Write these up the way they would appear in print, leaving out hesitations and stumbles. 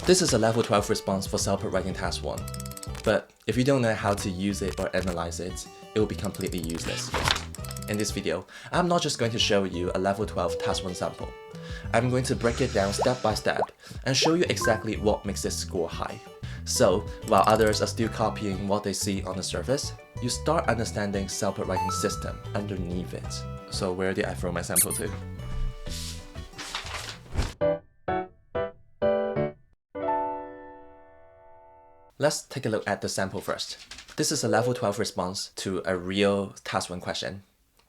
This is a level 12 response for CELPIP Writing Task 1. But if you don't know how to use it or analyze it, it will be completely useless. In this video, I'm not just going to show you a level 12 Task 1 sample. I'm going to break it down step by step and show you exactly what makes this score high. So, while others are still copying what they see on the surface, you start understanding CELPIP writing system underneath it. So where did I throw my sample to? Let's take a look at the sample first. This is a level 12 response to a real Task 1 question.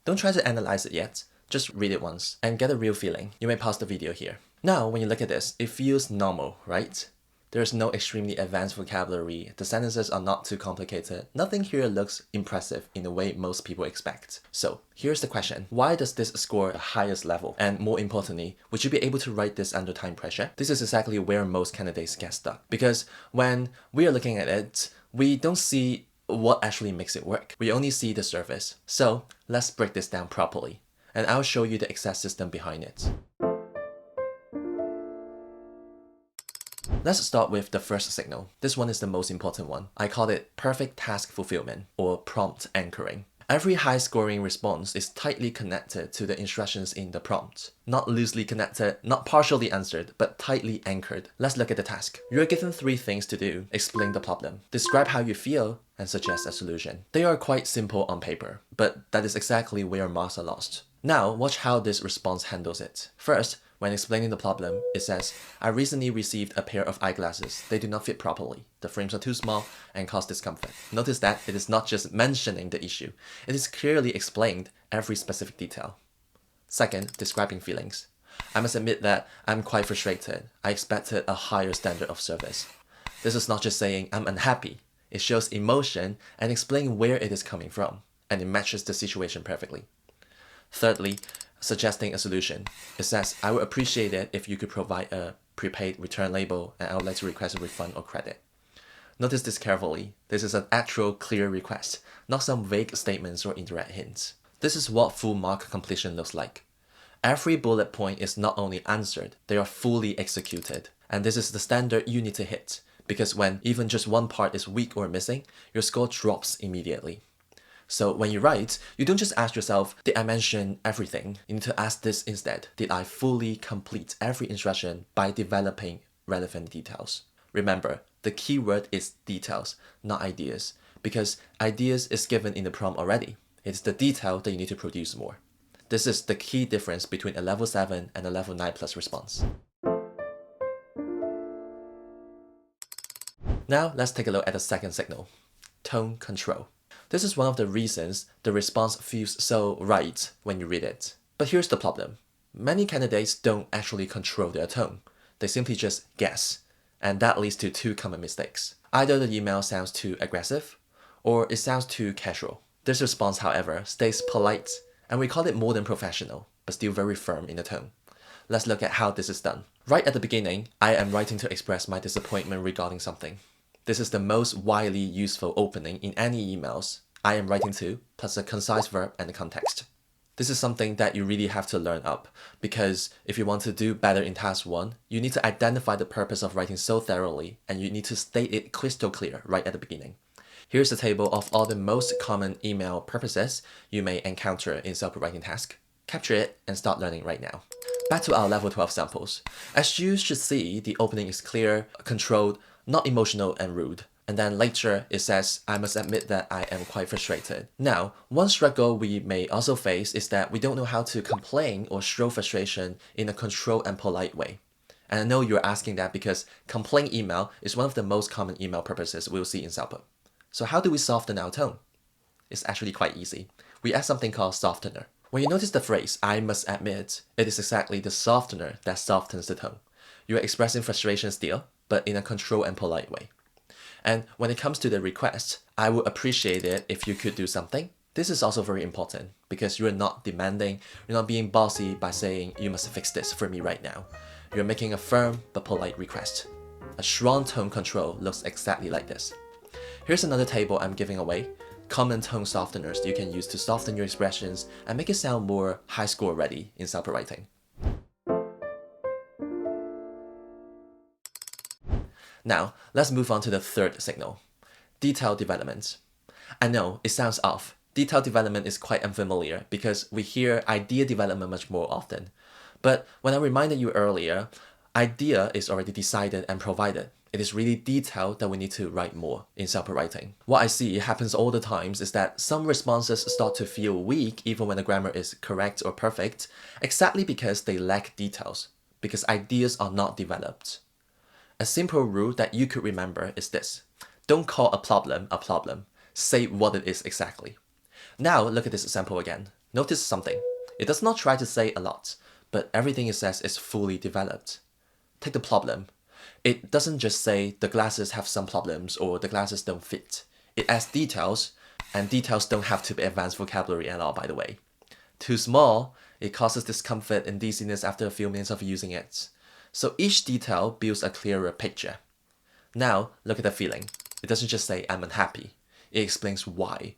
Don't try to analyze it yet, just read it once and get a real feeling. You may pause the video here. Now, when you look at this, it feels normal, right? There's no extremely advanced vocabulary, the sentences are not too complicated, nothing here looks impressive in the way most people expect. So, here's the question. Why does this score the highest level? And more importantly, would you be able to write this under time pressure? This is exactly where most candidates get stuck. Because when we are looking at it, we don't see what actually makes it work. We only see the surface. So, let's break this down properly. And I'll show you the exact system behind it. Let's start with the first signal. This one is the most important one. I call it perfect task fulfillment or prompt anchoring. Every high-scoring response is tightly connected to the instructions in the prompt. Not loosely connected, not partially answered, but tightly anchored. Let's look at the task. You're given 3 things to do. Explain the problem, describe how you feel, and suggest a solution. They are quite simple on paper, but that is exactly where marks are lost. Now, watch how this response handles it. First, when explaining the problem, it says, I recently received a pair of eyeglasses. They do not fit properly. The frames are too small and cause discomfort. Notice that it is not just mentioning the issue. It is clearly explained every specific detail. Second, describing feelings. I must admit that I'm quite frustrated. I expected a higher standard of service. This is not just saying I'm unhappy. It shows emotion and explains where it is coming from, and it matches the situation perfectly. Thirdly, suggesting a solution. It says, I would appreciate it if you could provide a prepaid return label and I would like to request a refund or credit. Notice this carefully. This is an actual clear request, not some vague statements or indirect hints. This is what full mark completion looks like. Every bullet point is not only answered, they are fully executed. And this is the standard you need to hit, because when even just one part is weak or missing, your score drops immediately. So when you write, you don't just ask yourself, did I mention everything? You need to ask this instead. Did I fully complete every instruction by developing relevant details? Remember, the key word is details, not ideas, because ideas is given in the prompt already. It's the detail that you need to produce more. This is the key difference between a level 7 and a level 9+ response. Now let's take a look at the second signal, tone control. This is one of the reasons the response feels so right when you read it. But here's the problem. Many candidates don't actually control their tone. They simply just guess. And that leads to 2 common mistakes. Either the email sounds too aggressive, or it sounds too casual. This response, however, stays polite, and we call it more than professional, but still very firm in the tone. Let's look at how this is done. Right at the beginning, I am writing to express my disappointment regarding something. This is the most widely useful opening in any emails. I am writing to, plus a concise verb and the context. This is something that you really have to learn up, because if you want to do better in Task 1, you need to identify the purpose of writing so thoroughly, and you need to state it crystal clear right at the beginning. Here's a table of all the most common email purposes you may encounter in CELPIP writing task. Capture it and start learning right now. Back to our level 12 samples. As you should see, the opening is clear, controlled, not emotional and rude. And then later it says, I must admit that I am quite frustrated. Now, one struggle we may also face is that we don't know how to complain or show frustration in a controlled and polite way. And I know you're asking that because complaint email is one of the most common email purposes we'll see in CELPIP. So how do we soften our tone? It's actually quite easy. We add something called softener. When you notice the phrase, I must admit, it is exactly the softener that softens the tone. You are expressing frustration still, but in a controlled and polite way. And when it comes to the request, I would appreciate it if you could do something. This is also very important because you're not demanding, you're not being bossy by saying you must fix this for me right now. You're making a firm but polite request. A strong tone control looks exactly like this. Here's another table I'm giving away. Common tone softeners you can use to soften your expressions and make it sound more high score ready in CELPIP writing. Now, let's move on to the third signal, detail development. I know, it sounds off. Detail development is quite unfamiliar because we hear idea development much more often. But when I reminded you earlier, idea is already decided and provided. It is really detail that we need to write more in CELPIP writing. What I see happens all the times is that some responses start to feel weak even when the grammar is correct or perfect, exactly because they lack details, because ideas are not developed. A simple rule that you could remember is this: don't call a problem, say what it is exactly. Now look at this example again. Notice something. It does not try to say a lot, but everything it says is fully developed. Take the problem. It doesn't just say the glasses have some problems or the glasses don't fit. It adds details, and details don't have to be advanced vocabulary at all, by the way. Too small, it causes discomfort and dizziness after a few minutes of using it. So each detail builds a clearer picture. Now, look at the feeling. It doesn't just say, I'm unhappy. It explains why.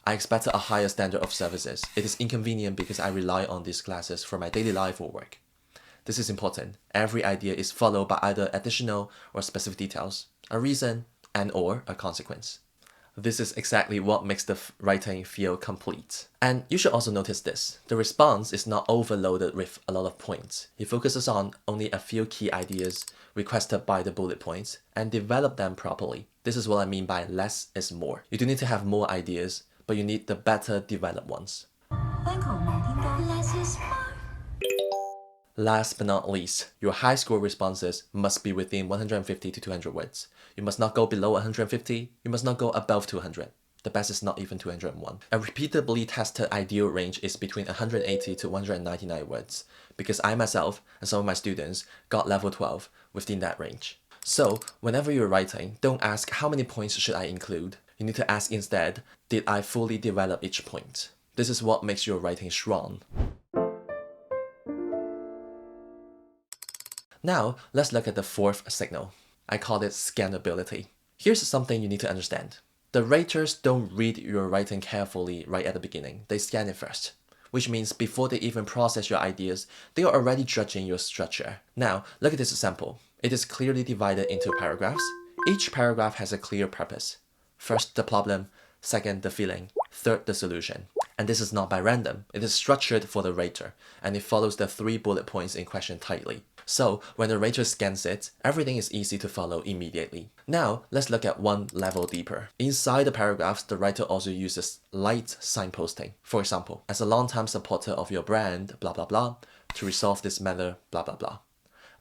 I expected a higher standard of services. It is inconvenient because I rely on these glasses for my daily life or work. This is important. Every idea is followed by either additional or specific details, a reason and/or a consequence. This is exactly what makes the writing feel complete. And you should also notice this. The response is not overloaded with a lot of points. It focuses on only a few key ideas requested by the bullet points and develop them properly. This is what I mean by less is more. You do need to have more ideas, but you need the better developed ones. Less is more. Last but not least, your high score responses must be within 150 to 200 words. You must not go below 150, you must not go above 200. The best is not even 201. A repeatably tested ideal range is between 180 to 199 words, because I myself and some of my students got level 12 within that range. So, whenever you're writing, don't ask how many points should I include. You need to ask instead, did I fully develop each point? This is what makes your writing strong. Now, let's look at the fourth signal. I call it scannability. Here's something you need to understand. The raters don't read your writing carefully right at the beginning. They scan it first, which means before they even process your ideas, they are already judging your structure. Now, look at this example. It is clearly divided into paragraphs. Each paragraph has a clear purpose. First, the problem. Second, the feeling. Third, the solution. And this is not by random. It is structured for the rater, and it follows the 3 bullet points in question tightly. So, when the rater scans it, everything is easy to follow immediately. Now, let's look at one level deeper. Inside the paragraphs, the writer also uses light signposting. For example, as a long-time supporter of your brand, blah blah blah, to resolve this matter, blah blah blah.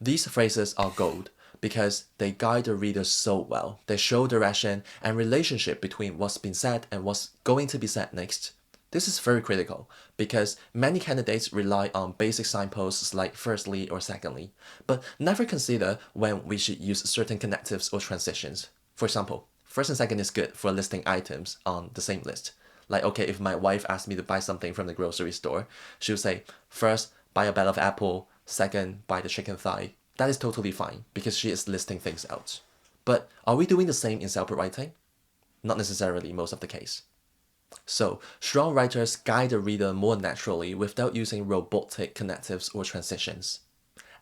These phrases are gold because they guide the reader so well. They show direction and relationship between what's been said and what's going to be said next. This is very critical because many candidates rely on basic signposts like firstly or secondly, but never consider when we should use certain connectives or transitions. For example, first and second is good for listing items on the same list. Like, okay, if my wife asked me to buy something from the grocery store, she'll say, first, buy a bag of apple, second, buy the chicken thigh. That is totally fine because she is listing things out. But are we doing the same in CELPIP writing? Not necessarily most of the case. So, strong writers guide the reader more naturally without using robotic connectives or transitions.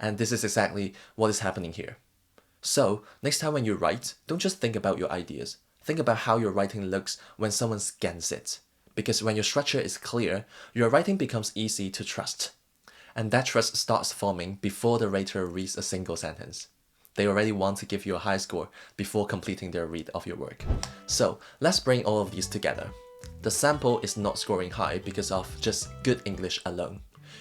And this is exactly what is happening here. So, next time when you write, don't just think about your ideas. Think about how your writing looks when someone scans it. Because when your structure is clear, your writing becomes easy to trust. And that trust starts forming before the rater reads a single sentence. They already want to give you a high score before completing their read of your work. So, let's bring all of these together. The sample is not scoring high because of just good English alone.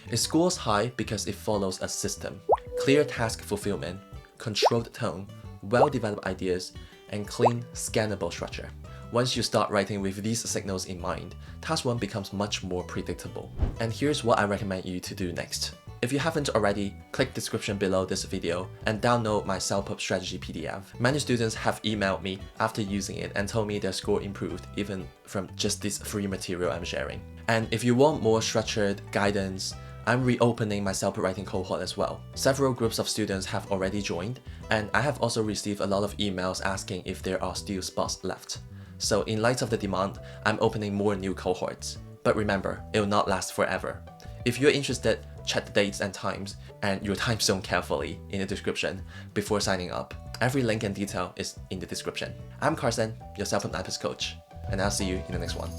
It scores high because it follows a system, clear task fulfillment, controlled tone, well-developed ideas, and clean, scannable structure. Once you start writing with these signals in mind, task 1 becomes much more predictable. And here's what I recommend you to do next. If you haven't already, click description below this video and download my CELPIP strategy PDF. Many students have emailed me after using it and told me their score improved even from just this free material I'm sharing. And if you want more structured guidance, I'm reopening my CELPIP Writing Cohort as well. Several groups of students have already joined, and I have also received a lot of emails asking if there are still spots left. So in light of the demand, I'm opening more new cohorts. But remember, it will not last forever. If you're interested, check the dates and times and your time zone carefully in the description before signing up. Every link and detail is in the description. I'm Carson, your self-hypnosis coach, and I'll see you in the next one.